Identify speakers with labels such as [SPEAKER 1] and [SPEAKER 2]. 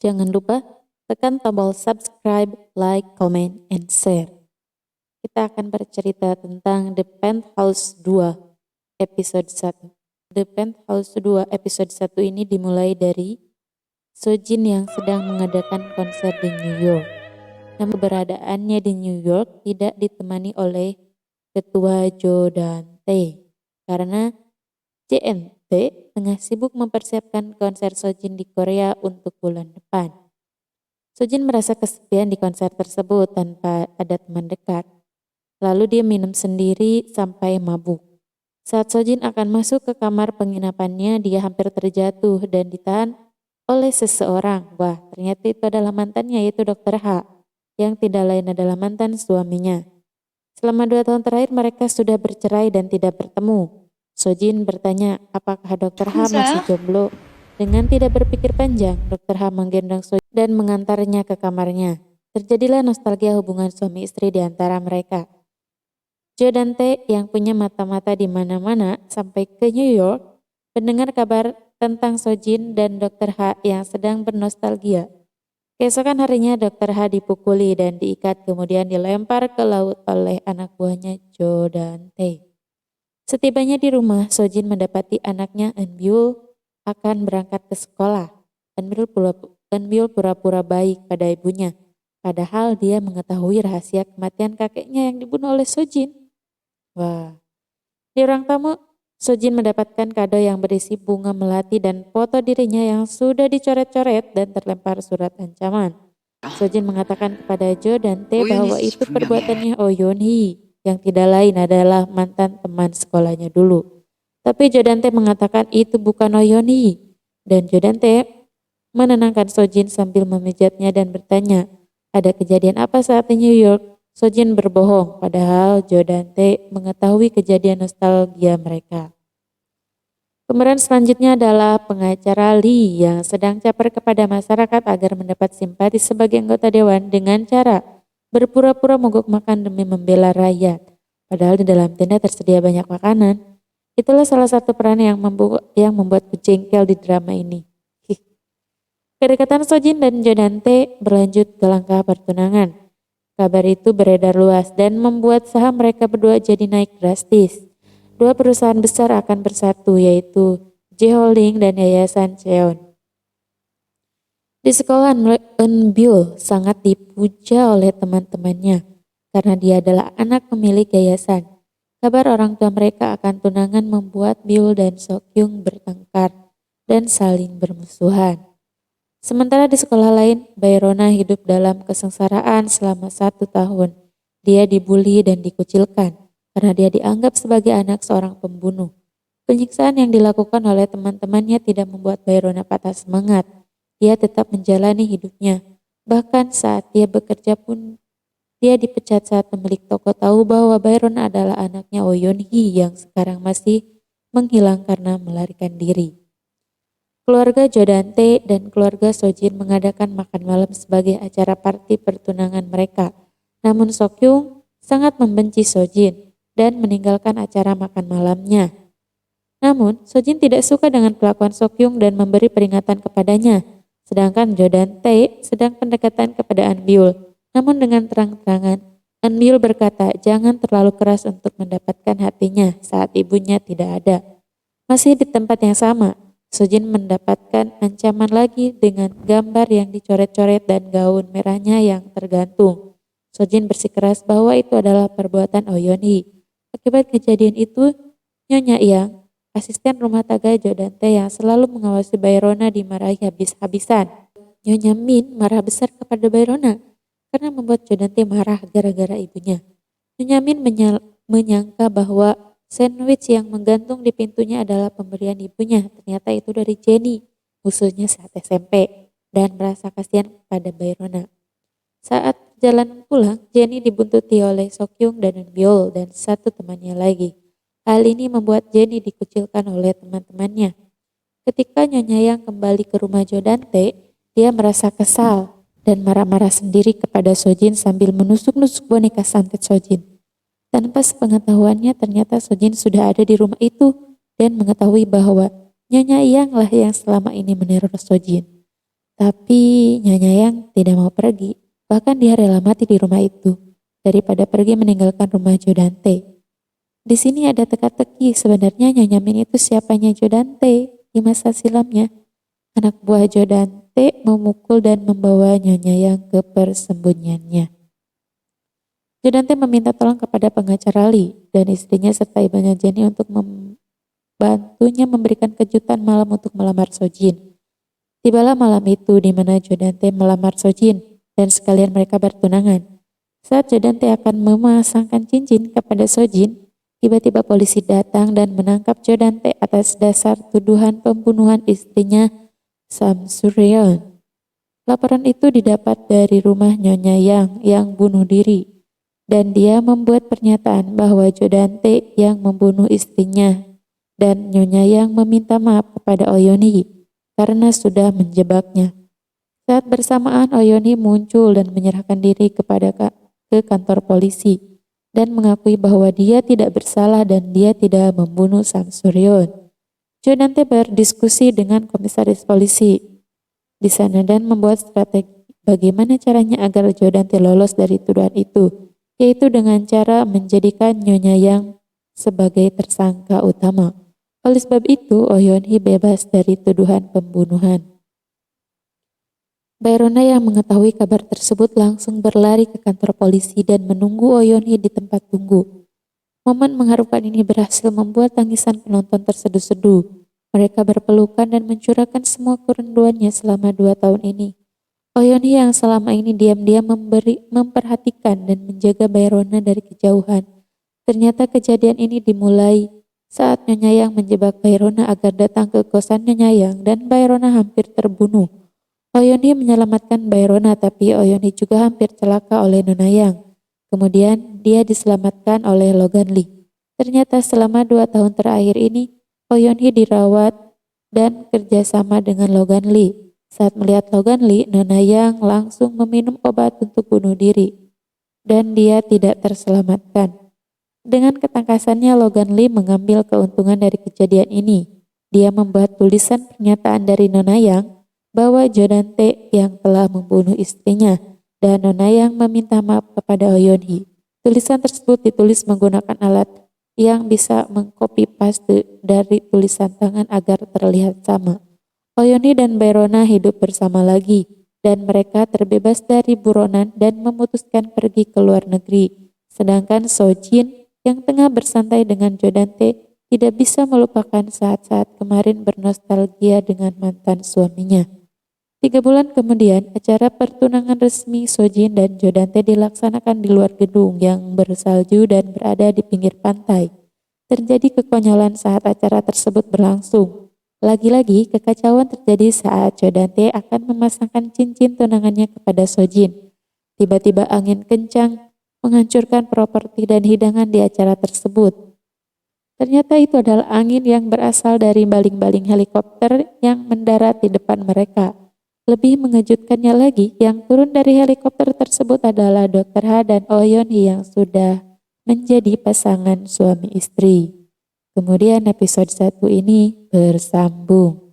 [SPEAKER 1] Jangan lupa tekan tombol subscribe, like, comment, and share. Kita akan bercerita tentang The Penthouse 2 episode 1. The Penthouse 2 episode 1 ini dimulai dari Sojin yang sedang mengadakan konser di New York. Namun keberadaannya di New York tidak ditemani oleh Ketua Jo dan Tae karena JNT tengah sibuk mempersiapkan konser Sojin di Korea untuk bulan depan. Sojin merasa kesepian di konser tersebut tanpa ada teman dekat. Lalu dia minum sendiri sampai mabuk. Saat Sojin akan masuk ke kamar penginapannya, dia hampir terjatuh dan ditahan oleh seseorang. Wah, ternyata itu adalah mantannya, yaitu Dr. H, yang tidak lain adalah mantan suaminya. Selama 2 tahun terakhir mereka sudah bercerai dan tidak bertemu. Sojin bertanya, apakah Dr. H masih jomblo? Dengan tidak berpikir panjang, Dr. H menggendong Sojin dan mengantarnya ke kamarnya. Terjadilah nostalgia hubungan suami istri di antara mereka. Jo dan Tae yang punya mata-mata di mana-mana sampai ke New York mendengar kabar tentang Sojin dan Dr. H yang sedang bernostalgia. Keesokan harinya Dr. H dipukuli dan diikat kemudian dilempar ke laut oleh anak buahnya Jo dan Tae. Setibanya di rumah, Sojin mendapati anaknya Eunbyul akan berangkat ke sekolah. Eunbyul pura-pura baik pada ibunya, padahal dia mengetahui rahasia kematian kakeknya yang dibunuh oleh Sojin. Wah, di ruang tamu, Sojin mendapatkan kado yang berisi bunga melati dan foto dirinya yang sudah dicoret-coret dan terlempar surat ancaman. Sojin mengatakan kepada Jo dan Tae bahwa itu perbuatannya Oh Yeon-hee yang tidak lain adalah mantan teman sekolahnya dulu. Tapi Jo dan Tae mengatakan itu bukan Oh Yeon-hee dan Jo dan Tae menenangkan Sojin sambil memijatnya dan bertanya, ada kejadian apa saat di New York? Sojin berbohong, padahal Jo dan Tae mengetahui kejadian nostalgia mereka. Pemeran selanjutnya adalah pengacara Lee yang sedang caper kepada masyarakat agar mendapat simpati sebagai anggota dewan dengan cara berpura-pura mogok makan demi membela rakyat. Padahal di dalam tenda tersedia banyak makanan. Itulah salah satu peran yang membuatku jengkel di drama ini. Kedekatan Sojin dan Jo dan Tae berlanjut ke langkah pertunangan. Kabar itu beredar luas dan membuat saham mereka berdua jadi naik drastis. 2 perusahaan besar akan bersatu, yaitu J Holding dan Yayasan Cheon. Di sekolah, Eunbyul sangat dipuja oleh teman-temannya karena dia adalah anak pemilik yayasan. Kabar orang tua mereka akan tunangan membuat Byul dan Sokyung bertengkar dan saling bermusuhan. Sementara di sekolah lain, Bayrona hidup dalam kesengsaraan selama 1 tahun. Dia dibully dan dikucilkan karena dia dianggap sebagai anak seorang pembunuh. Penyiksaan yang dilakukan oleh teman-temannya tidak membuat Bayrona patah semangat. Dia tetap menjalani hidupnya. Bahkan saat dia bekerja pun dia dipecat saat pemilik toko tahu bahwa Bayrona adalah anaknya Oh Yeon-hee yang sekarang masih menghilang karena melarikan diri. Keluarga Jo dan Tae dan keluarga Sojin mengadakan makan malam sebagai acara party pertunangan mereka. Namun Sokyung sangat membenci Sojin dan meninggalkan acara makan malamnya. Namun Sojin tidak suka dengan kelakuan Sokyung dan memberi peringatan kepadanya. Sedangkan Jo dan Tae sedang pendekatan kepada Eunbyul. Namun dengan terang-terangan, Eunbyul berkata jangan terlalu keras untuk mendapatkan hatinya saat ibunya tidak ada. Masih di tempat yang sama, Sojin mendapatkan ancaman lagi dengan gambar yang dicoret-coret dan gaun merahnya yang tergantung. Sojin bersikeras bahwa itu adalah perbuatan Oh Yeon-hee. Akibat kejadian itu, Nyonya Yang, asisten rumah tangga Jo dan Tae yang selalu mengawasi Bayrona dimarahi habis-habisan. Nyonya Min marah besar kepada Bayrona karena membuat Jo dan Tae marah gara-gara ibunya. Nyonya Min menyangka bahwa sandwich yang menggantung di pintunya adalah pemberian ibunya. Ternyata itu dari Jenny, musuhnya saat SMP, dan merasa kasihan pada Bayrona. Saat jalan pulang, Jenny dibuntuti oleh Sokyung dan Eunbyul dan satu temannya lagi. Hal ini membuat Jenny dikucilkan oleh teman-temannya. Ketika Nyonya Yang kembali ke rumah Jo dan Tae, dia merasa kesal dan marah-marah sendiri kepada Sojin sambil menusuk-nusuk boneka santet Sojin. Tanpa sepengetahuannya ternyata Sojin sudah ada di rumah itu dan mengetahui bahwa Nyonya Yang lah yang selama ini meneror Sojin. Tapi Nyonya Yang tidak mau pergi. Bahkan dia rela mati di rumah itu daripada pergi meninggalkan rumah Jodante. Di sini ada teka-teki, sebenarnya Nyonya Min itu siapanya Jodante di masa silamnya. Anak buah Jodante memukul dan membawa Nyonya Yang ke persembunyiannya. Jodante meminta tolong kepada pengacara Li dan istrinya serta ibunya Jenny untuk membantunya memberikan kejutan malam untuk melamar Sojin. Tibalah malam itu di mana Jodante melamar Sojin dan sekalian mereka bertunangan. Saat Jodante akan memasangkan cincin kepada Sojin, tiba-tiba polisi datang dan menangkap Jodante atas dasar tuduhan pembunuhan istrinya Samsuryon. Laporan itu didapat dari rumah Nyonya yang bunuh diri, dan dia membuat pernyataan bahwa Jodante yang membunuh istrinya, dan Nyonya Yang meminta maaf kepada Oyonhi karena sudah menjebaknya. Saat bersamaan Oyonhi muncul dan menyerahkan diri ke kantor polisi dan mengakui bahwa dia tidak bersalah dan dia tidak membunuh Samsuryon. Jodante berdiskusi dengan komisaris polisi di sana dan membuat strategi bagaimana caranya agar Jodante lolos dari tuduhan itu, yaitu dengan cara menjadikan Nyonya Yang sebagai tersangka utama. Oleh sebab itu, Oyonhi bebas dari tuduhan pembunuhan. Bayrona yang mengetahui kabar tersebut langsung berlari ke kantor polisi dan menunggu Oyonhi di tempat tunggu. Momen mengharukan ini berhasil membuat tangisan penonton terseduh-seduh. Mereka berpelukan dan mencurahkan semua kerinduannya selama 2 tahun ini. Oyonhi yang selama ini diam-diam memperhatikan dan menjaga Bayrona dari kejauhan. Ternyata kejadian ini dimulai saat Nyonya Yang menjebak Bayrona agar datang ke kosan Nyonya Yang dan Bayrona hampir terbunuh. Oyonhi menyelamatkan Bayrona, tapi Oyonhi juga hampir celaka oleh Nona Yang. Kemudian dia diselamatkan oleh Logan Lee. Ternyata selama 2 tahun terakhir ini, Oyonhi dirawat dan kerjasama dengan Logan Lee. Saat melihat Logan Lee, Nona Yang langsung meminum obat untuk bunuh diri. Dan dia tidak terselamatkan. Dengan ketangkasannya, Logan Lee mengambil keuntungan dari kejadian ini. Dia membuat tulisan pernyataan dari Nona Yang bahwa Jodante yang telah membunuh istrinya dan Nona Yang meminta maaf kepada Oyonhi. Tulisan tersebut ditulis menggunakan alat yang bisa mengcopy paste dari tulisan tangan agar terlihat sama. Oyonhi dan Bayrona hidup bersama lagi dan mereka terbebas dari buronan dan memutuskan pergi ke luar negeri. Sedangkan Sojin yang tengah bersantai dengan Jodante tidak bisa melupakan saat-saat kemarin bernostalgia dengan mantan suaminya. 3 bulan kemudian, acara pertunangan resmi Sojin dan Jodante dilaksanakan di luar gedung yang bersalju dan berada di pinggir pantai. Terjadi kekonyolan saat acara tersebut berlangsung. Lagi-lagi, kekacauan terjadi saat Jodante akan memasangkan cincin tunangannya kepada Sojin. Tiba-tiba angin kencang menghancurkan properti dan hidangan di acara tersebut. Ternyata itu adalah angin yang berasal dari baling-baling helikopter yang mendarat di depan mereka. Lebih mengejutkannya lagi, yang turun dari helikopter tersebut adalah Dr. Ha dan Oyonhi yang sudah menjadi pasangan suami istri. Kemudian episode 1 ini bersambung.